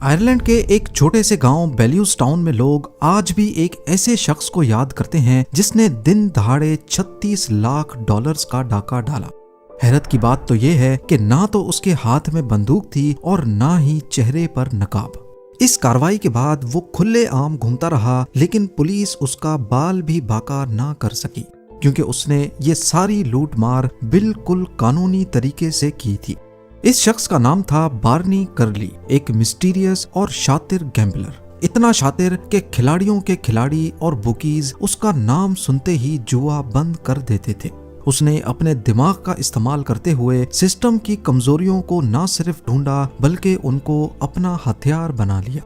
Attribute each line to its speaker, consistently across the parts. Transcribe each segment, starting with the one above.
Speaker 1: Ireland के एक छोटे से गांव बेल्यूस टाउन में लोग आज भी एक ऐसे शख्स को याद करते हैं जिसने दिन दहाड़े 36 लाख डॉलर्स का डाका डाला। हैरत की बात तो यह है कि ना तो उसके हाथ में बंदूक थी और ना ही चेहरे पर नकाब। इस कार्रवाई के बाद वो खुले आम घूमता रहा, लेकिन पुलिस उसका बाल भी बाका ना कर सकी क्योंकि उसने ये सारी लूट मार बिल्कुल कानूनी तरीके से की थी। इस शख्स का नाम था बार्नी कर्ली, एक मिस्टीरियस और शातिर गैम्बलर। इतना शातिर कि खिलाड़ियों के खिलाड़ी और बुकीज उसका नाम सुनते ही जुआ बंद कर देते थे। उसने अपने दिमाग का इस्तेमाल करते हुए सिस्टम की कमजोरियों को न सिर्फ ढूंढा बल्कि उनको अपना हथियार बना लिया।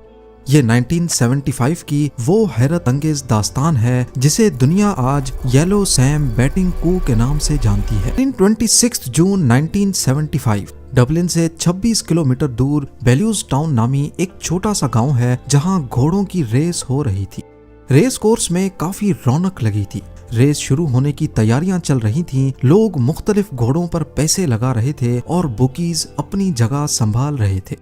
Speaker 1: ये 1975 की वो हैरत अंगेज दास्तान है जिसे दुनिया आज येलो सैम बैटिंग कू के नाम से जानती है। 26 जून 1975 डबलिन से 26 किलोमीटर दूर बेल्यूस टाउन नामी एक छोटा सा गांव है जहां घोड़ों की रेस हो रही थी। रेस कोर्स में काफी रौनक लगी थी। रेस शुरू होने की तैयारियां चल रही थीं। लोग मुख्तलिफ घोड़ों पर पैसे लगा रहे थे और बुकीज अपनी जगह संभाल रहे थे,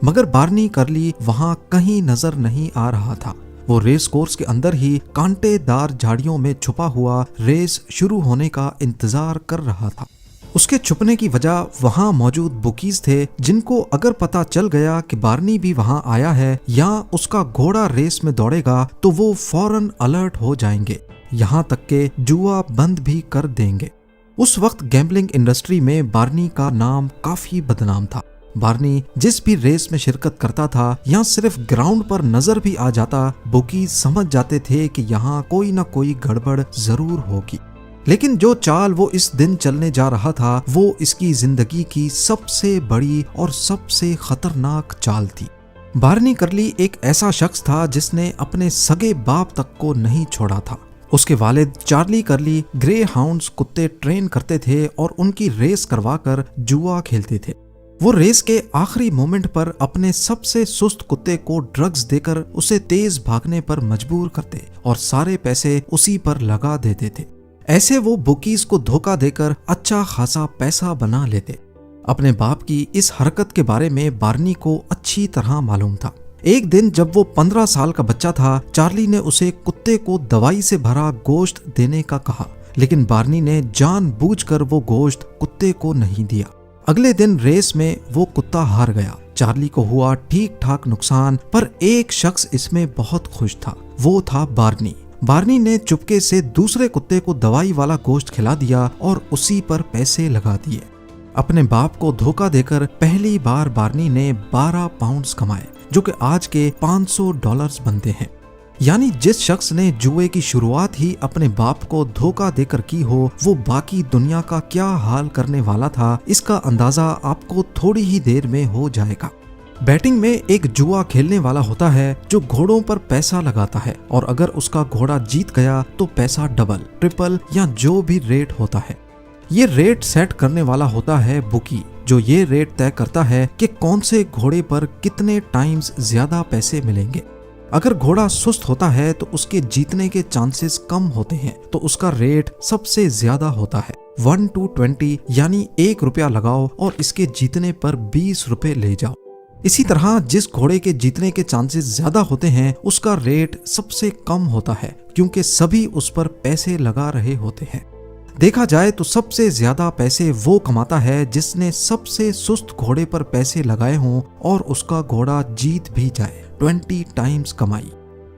Speaker 1: मगर बार्नी कर्ली वहां कहीं नजर नहीं आ रहा था। वो रेस कोर्स के अंदर ही कांटेदार झाड़ियों में छुपा हुआ रेस शुरू होने का इंतजार कर रहा था। उसके छुपने की वजह वहां मौजूद बुकीज थे, जिनको अगर पता चल गया कि बार्नी भी वहां आया है या उसका घोड़ा रेस में दौड़ेगा तो वो फौरन अलर्ट हो जाएंगे, यहाँ तक के जुआ बंद भी कर देंगे। उस वक्त गैम्बलिंग इंडस्ट्री में बार्नी का नाम काफी बदनाम था। बार्नी जिस भी रेस में शिरकत करता था या सिर्फ ग्राउंड पर नजर भी आ जाता, बुकीज समझ जाते थे कि यहाँ कोई ना कोई गड़बड़ जरूर होगी। लेकिन जो चाल वो इस दिन चलने जा रहा था वो इसकी जिंदगी की सबसे बड़ी और सबसे खतरनाक चाल थी। बार्नी कर्ली एक ऐसा शख्स था जिसने अपने सगे बाप तक को नहीं छोड़ा था। उसके वालिद चार्ली कर्ली ग्रे हाउंड्स कुत्ते ट्रेन करते थे और उनकी रेस करवाकर जुआ खेलते थे। वो रेस के आखिरी मोमेंट पर अपने सबसे सुस्त कुत्ते को ड्रग्स देकर उसे तेज भागने पर मजबूर करते और सारे पैसे उसी पर लगा देते थे। ऐसे वो बुकीज को धोखा देकर अच्छा खासा पैसा बना लेते। अपने बाप की इस हरकत के बारे में बार्नी को अच्छी तरह मालूम था। एक दिन जब वो 15 साल का बच्चा था, चार्ली ने उसे कुत्ते को दवाई से भरा गोश्त देने का कहा, लेकिन बार्नी ने जानबूझकर वो गोश्त कुत्ते को नहीं दिया। अगले दिन रेस में वो कुत्ता हार गया। चार्ली को हुआ ठीक ठाक नुकसान, पर एक शख्स इसमें बहुत खुश था। वो था बार्नी। बार्नी ने चुपके से दूसरे कुत्ते को दवाई वाला गोश्त खिला दिया और उसी पर पैसे लगा दिए। अपने बाप को धोखा देकर पहली बार बार्नी ने 12 पाउंड्स कमाए, जो कि आज के $500 बनते हैं। यानी जिस शख्स ने जुए की शुरुआत ही अपने बाप को धोखा देकर की हो, वो बाकी दुनिया का क्या हाल करने वाला था, इसका अंदाजा आपको थोड़ी ही देर में हो जाएगा। बैटिंग में एक जुआ खेलने वाला होता है जो घोड़ों पर पैसा लगाता है, और अगर उसका घोड़ा जीत गया तो पैसा डबल, ट्रिपल या जो भी रेट होता है। ये रेट सेट करने वाला होता है बुकी, जो ये रेट तय करता है कि कौन से घोड़े पर कितने टाइम्स ज्यादा पैसे मिलेंगे। अगर घोड़ा सुस्त होता है तो उसके जीतने के चांसेस कम होते हैं, तो उसका रेट सबसे ज्यादा होता है। 1 to 20 यानी ₹1 लगाओ और इसके जीतने पर ₹20 ले जाओ। इसी तरह जिस घोड़े के जीतने के चांसेस ज्यादा होते हैं उसका रेट सबसे कम होता है, क्योंकि सभी उस पर पैसे लगा रहे होते हैं। देखा जाए तो सबसे ज्यादा पैसे वो कमाता है जिसने सबसे सुस्त घोड़े पर पैसे लगाए हों और उसका घोड़ा जीत भी जाए। 20 टाइम्स कमाई।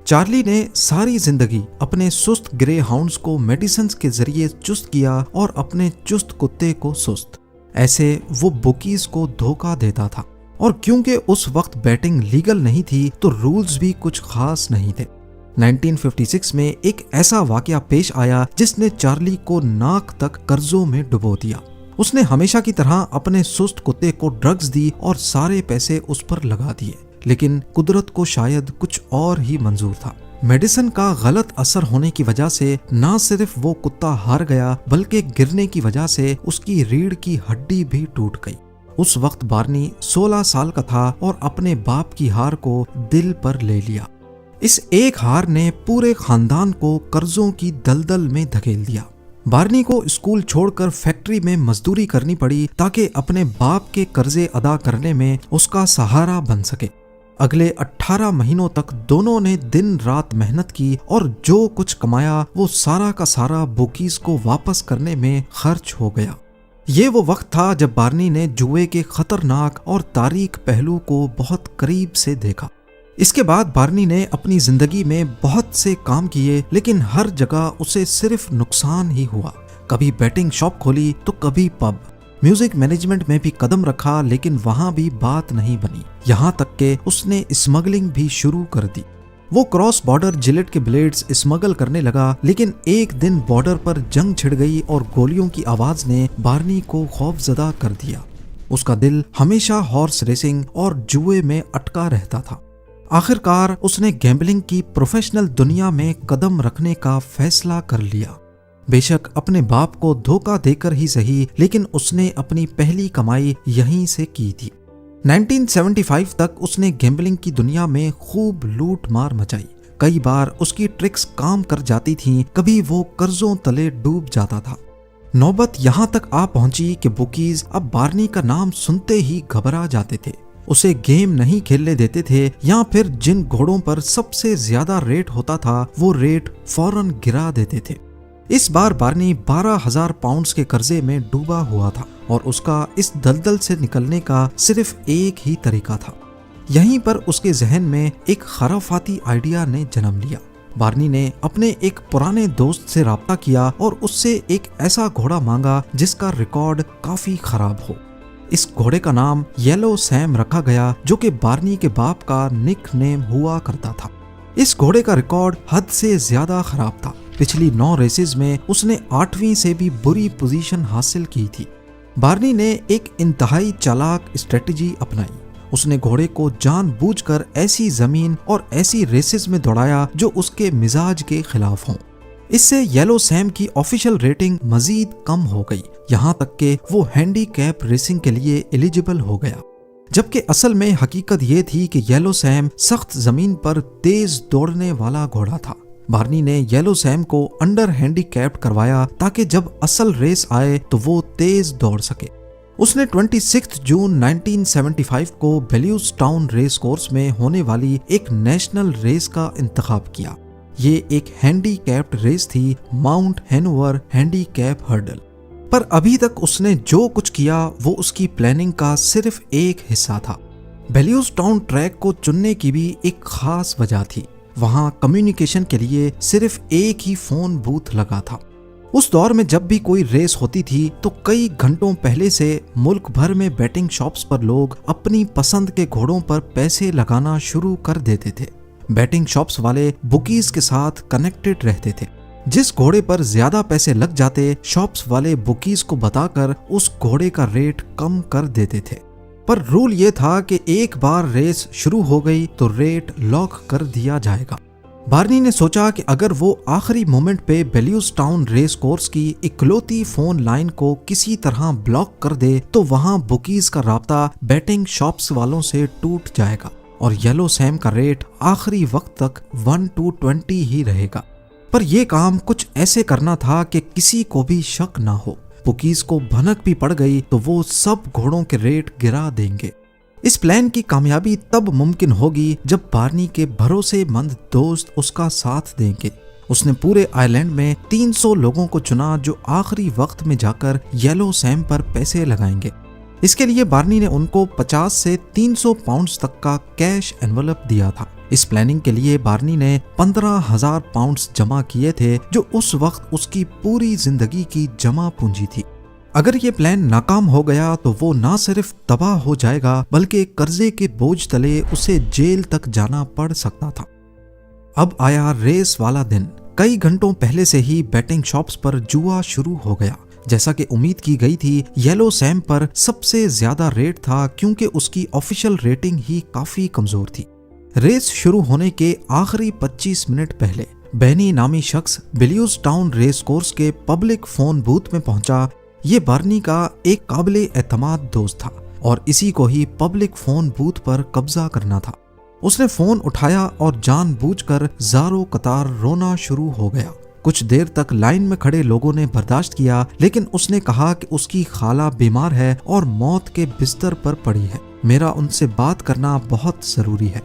Speaker 1: चार्ली ने सारी जिंदगी अपने सुस्त ग्रे हाउंड्स को मेडिसिन के जरिए चुस्त किया और अपने चुस्त कुत्ते को सुस्त। ऐसे वो बुकीज को धोखा देता था, और क्योंकि उस वक्त बैटिंग लीगल नहीं थी तो रूल्स भी कुछ खास नहीं थे। 1956 में एक ऐसा वाकया पेश आया जिसने चार्ली को नाक तक कर्जों में डुबो दिया। उसने हमेशा की तरह अपने सुस्त कुत्ते को ड्रग्स दी और सारे पैसे उस पर लगा दिए, लेकिन कुदरत को शायद कुछ और ही मंजूर था। मेडिसिन का गलत असर होने की वजह से न सिर्फ वो कुत्ता हार गया, बल्कि गिरने की वजह से उसकी रीढ़ की हड्डी भी टूट गई। उस वक्त बार्नी 16 साल का था और अपने बाप की हार को दिल पर ले लिया। इस एक हार ने पूरे खानदान को कर्जों की दलदल में धकेल दिया। बार्नी को स्कूल छोड़कर फैक्ट्री में मजदूरी करनी पड़ी ताकि अपने बाप के कर्जे अदा करने में उसका सहारा बन सके। अगले 18 महीनों तक दोनों ने दिन रात मेहनत की और जो कुछ कमाया वो सारा का सारा बुकीज को वापस करने में खर्च हो गया। ये वो वक्त था जब बार्नी ने जुए के खतरनाक और तारीक पहलू को बहुत करीब से देखा। इसके बाद बार्नी ने अपनी जिंदगी में बहुत से काम किए, लेकिन हर जगह उसे सिर्फ नुकसान ही हुआ। कभी बैटिंग शॉप खोली तो कभी पब। म्यूजिक मैनेजमेंट में भी कदम रखा, लेकिन वहां भी बात नहीं बनी। यहाँ तक के उसने स्मगलिंग भी शुरू कर दी। वो क्रॉस बॉर्डर जिलेट के ब्लेड्स स्मगल करने लगा, लेकिन एक दिन बॉर्डर पर जंग छिड़ गई और गोलियों की आवाज ने बार्नी को खौफजदा कर दिया। उसका दिल हमेशा हॉर्स रेसिंग और जुए में अटका रहता था। आखिरकार उसने गैम्बलिंग की प्रोफेशनल दुनिया में कदम रखने का फैसला कर लिया। बेशक अपने बाप को धोखा देकर ही सही, लेकिन उसने अपनी पहली कमाई यहीं से की थी। 1975 तक उसने गैम्बलिंग की दुनिया में खूब लूट मार मचाई। कई बार उसकी ट्रिक्स काम कर जाती थीं, कभी वो कर्जों तले डूब जाता था। नौबत यहाँ तक आ पहुंची कि बुकीज अब बार्नी का नाम सुनते ही घबरा जाते थे। उसे गेम नहीं खेलने देते थे, या फिर जिन घोड़ों पर सबसे ज्यादा रेट होता था वो रेट फौरन गिरा देते थे। इस बार बार्नी 12,000 पाउंड्स के कर्जे में डूबा हुआ था और उसका इस दलदल से निकलने का सिर्फ एक ही तरीका था। यहीं पर उसके जहन में एक खराफाती आइडिया ने जन्म लिया। बार्नी ने अपने एक पुराने दोस्त से राब्ता किया और उससे एक ऐसा घोड़ा मांगा जिसका रिकॉर्ड काफी खराब हो। इस घोड़े का नाम येलो सैम रखा गया, जो कि बार्नी के बाप का निकनेम हुआ करता था। इस घोड़े का रिकॉर्ड हद से ज्यादा खराब था। पिछली 9 रेसेस में उसने 8वीं से भी बुरी पोजीशन हासिल की थी। बार्नी ने एक इंतहाई चालाक स्ट्रेटजी अपनाई। उसने घोड़े को जानबूझकर ऐसी जमीन और ऐसी रेसेस में दौड़ाया जो उसके मिजाज के खिलाफ हों। इससे येलो सैम की ऑफिशियल रेटिंग मजीद कम हो गई, यहाँ तक कि वो हैंडीकैप रेसिंग के लिए एलिजिबल हो गया। जबकि असल में हकीकत ये थी कि येलो सैम सख्त जमीन पर तेज दौड़ने वाला घोड़ा था। बार्नी ने येलो सैम को अंडर हैंडीकैप्ड करवाया ताकि जब असल रेस आए तो वो तेज दौड़ सके। उसने 26 जून 1975 को बेल्यूस्टाउन रेस कोर्स में होने वाली एक नेशनल रेस का इंतखाब किया। ये एक हैंडीकैप्ड रेस थी, माउंट हैनोवर हैंडीकैप हर्डल। पर अभी तक उसने जो कुछ किया वो उसकी प्लानिंग का सिर्फ एक हिस्सा था। बेल्यूस्टाउन ट्रैक को चुनने की भी एक खास वजह थी। वहां कम्युनिकेशन के लिए सिर्फ एक ही फोन बूथ लगा था। उस दौर में जब भी कोई रेस होती थी तो कई घंटों पहले से मुल्क भर में बैटिंग शॉप्स पर लोग अपनी पसंद के घोड़ों पर पैसे लगाना शुरू कर देते थे। बैटिंग शॉप्स वाले बुकीज के साथ कनेक्टेड रहते थे। जिस घोड़े पर ज्यादा पैसे लग जाते, शॉप्स वाले बुकीज को बताकर उस घोड़े का रेट कम कर देते थे। पर रूल ये था कि एक बार रेस शुरू हो गई तो रेट लॉक कर दिया जाएगा। बार्नी ने सोचा कि अगर वो आखिरी मोमेंट पे बेल्यूस्टाउन रेस कोर्स की इकलौती फोन लाइन को किसी तरह ब्लॉक कर दे तो वहां बुकीज का राब्ता बैटिंग शॉप्स वालों से टूट जाएगा और येलो सैम का रेट आखिरी वक्त तक 1-20 ही रहेगा। पर यह काम कुछ ऐसे करना था कि किसी को भी शक ना हो। बुकीज को भनक भी पड़ गई तो वो सब घोड़ों के रेट गिरा देंगे। इस प्लान की कामयाबी तब मुमकिन होगी जब बार्नी के भरोसेमंद दोस्त उसका साथ देंगे। उसने पूरे आइलैंड में 300 लोगों को चुना जो आखिरी वक्त में जाकर येलो सैम पर पैसे लगाएंगे। इसके लिए बार्नी ने उनको 50 से 300 पाउंड्स तक का कैश एनवलप दिया था। इस प्लानिंग के लिए बार्नी ने 15,000 पाउंड्स जमा किए थे, जो उस वक्त उसकी पूरी जिंदगी की जमा पूंजी थी। अगर ये प्लान नाकाम हो गया तो वो ना सिर्फ तबाह हो जाएगा बल्कि कर्जे के बोझ तले उसे जेल तक जाना पड़ सकता था। अब आया रेस वाला दिन। कई घंटों पहले से ही बैटिंग शॉप्स पर जुआ शुरू हो गया। जैसा कि उम्मीद की गई थी, येलो सैम पर सबसे ज्यादा रेट था क्योंकि उसकी ऑफिशियल रेटिंग ही काफी कमजोर थी। रेस शुरू होने के आखिरी 25 मिनट पहले बेनी नामी शख्स बेल्यूस्टाउन रेस कोर्स के पब्लिक फोन बूथ में पहुंचा। ये बार्नी का एक काबिले एतमाद दोस्त था और इसी को ही पब्लिक फोन बूथ पर कब्जा करना था। उसने फोन उठाया और जानबूझकर ज़ारो कतार रोना शुरू हो गया। कुछ देर तक लाइन में खड़े लोगों ने बर्दाश्त किया, लेकिन उसने कहा कि उसकी खाला बीमार है और मौत के बिस्तर पर पड़ी है। मेरा उनसे बात करना बहुत जरूरी है।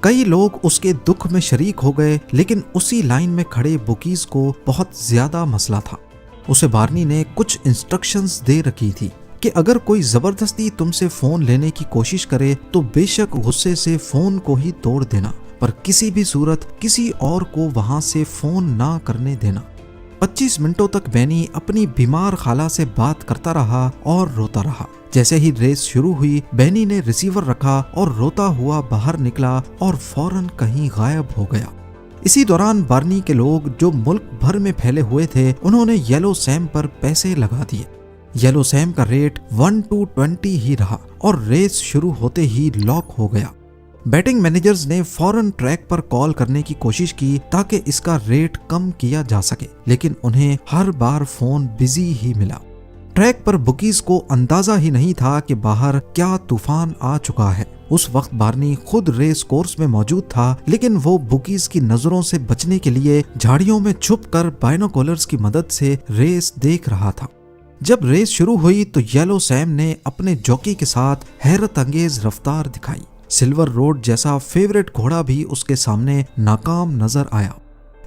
Speaker 1: कई लोग उसके दुख में शरीक हो गए, लेकिन उसी लाइन में खड़े बुकीज को बहुत ज्यादा मसला था। उसे बार्नी ने कुछ इंस्ट्रक्शंस दे रखी थी कि अगर कोई जबरदस्ती तुमसे फोन लेने की कोशिश करे तो बेशक गुस्से से फोन को ही तोड़ देना, पर किसी भी सूरत किसी और को वहां से फोन ना करने देना। 25 मिनटों तक बेनी अपनी बीमार खाला से बात करता रहा और रोता रहा। जैसे ही रेस शुरू हुई, बेनी ने रिसीवर रखा और रोता हुआ बाहर निकला और फौरन कहीं गायब हो गया। इसी दौरान बार्नी के लोग जो मुल्क भर में फैले हुए थे, उन्होंने येलो सैम पर पैसे लगा दिए। येलो सैम का रेट 1-20 ही रहा और रेस शुरू होते ही लॉक हो गया। बैटिंग मैनेजर्स ने फौरन ट्रैक पर कॉल करने की कोशिश की ताकि इसका रेट कम किया जा सके, लेकिन उन्हें हर बार फोन बिजी ही मिला। ट्रैक पर बुकीज को अंदाजा ही नहीं था कि बाहर क्या तूफान आ चुका है। उस वक्त बार्नी खुद रेस कोर्स में मौजूद था, लेकिन वो बुकीज की नजरों से बचने के लिए झाड़ियों में छुपकर बाइनोकुलर्स की मदद से रेस देख रहा था। जब रेस शुरू हुई तो येलो सैम ने अपने जॉकी के साथ हैरत अंगेज रफ्तार दिखाई। सिल्वर रोड जैसा फेवरेट घोड़ा भी उसके सामने नाकाम नजर आया।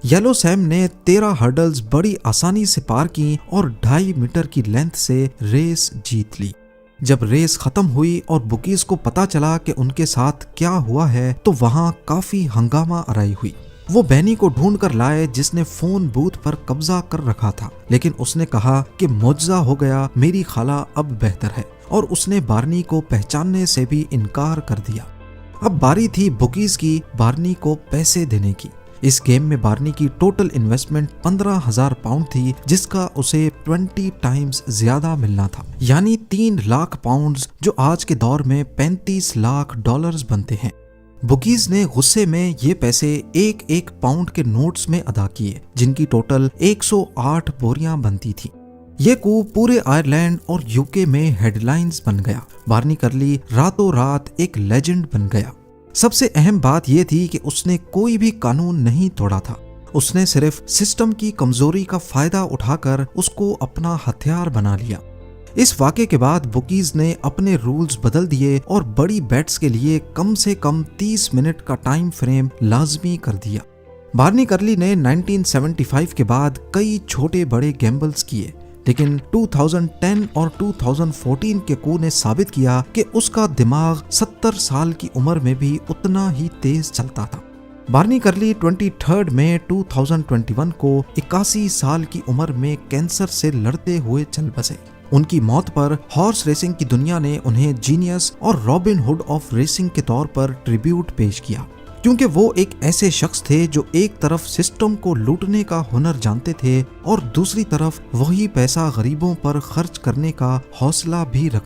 Speaker 1: येलो सैम ने 13 हर्डल्स बड़ी आसानी से पार की और 2.5 मीटर की लेंथ से रेस जीत ली। जब रेस खत्म हुई और बुकीज को पता चला कि उनके साथ क्या हुआ है, तो वहां काफी हंगामा आराई हुई। वो बेनी को ढूंढ कर लाए जिसने फोन बूथ पर कब्जा कर रखा था, लेकिन उसने कहा कि मौजज़ा हो गया, मेरी खाला अब बेहतर है, और उसने बार्नी को पहचानने से भी इनकार कर दिया। अब बारी थी बुकीज की बार्नी को पैसे देने की। इस गेम में बार्नी की टोटल इन्वेस्टमेंट 15,000 पाउंड थी, जिसका उसे 20 टाइम्स ज्यादा मिलना था, यानी 3 लाख पाउंड्स, जो आज के दौर में 35 लाख डॉलर्स बनते हैं। बुकीज ने गुस्से में ये पैसे एक पाउंड के नोट्स में अदा किए, जिनकी टोटल 108 बोरियां बनती थी। ये कूप पूरे आयरलैंड और यूके में हेडलाइंस बन गया। बार्नी कर्ली रातों रात एक लेजेंड बन गया। सबसे अहम बात यह थी कि उसने कोई भी कानून नहीं तोड़ा था। उसने सिर्फ सिस्टम की कमजोरी का फायदा उठाकर उसको अपना हथियार बना लिया। इस वाक़े के बाद बुकीज ने अपने रूल्स बदल दिए और बड़ी बैट्स के लिए कम से कम 30 मिनट का टाइम फ्रेम लाजमी कर दिया। बार्नी कर्ली ने 1975 के बाद कई छोटे बड़े गैम्बल्स किए, लेकिन 2010 और 2014 के coup ने साबित किया कि उसका दिमाग 70 साल की उम्र में भी उतना ही तेज चलता था। बार्नी कर्ली 23 मई 2021 को 81 साल की उम्र में कैंसर से लड़ते हुए चल बसे। उनकी मौत पर हॉर्स रेसिंग की दुनिया ने उन्हें जीनियस और रॉबिन हुड ऑफ रेसिंग के तौर पर ट्रिब्यूट पेश किया, क्योंकि वो एक ऐसे शख्स थे जो एक तरफ सिस्टम को लूटने का हुनर जानते थे और दूसरी तरफ वही पैसा गरीबों पर खर्च करने का हौसला भी रखते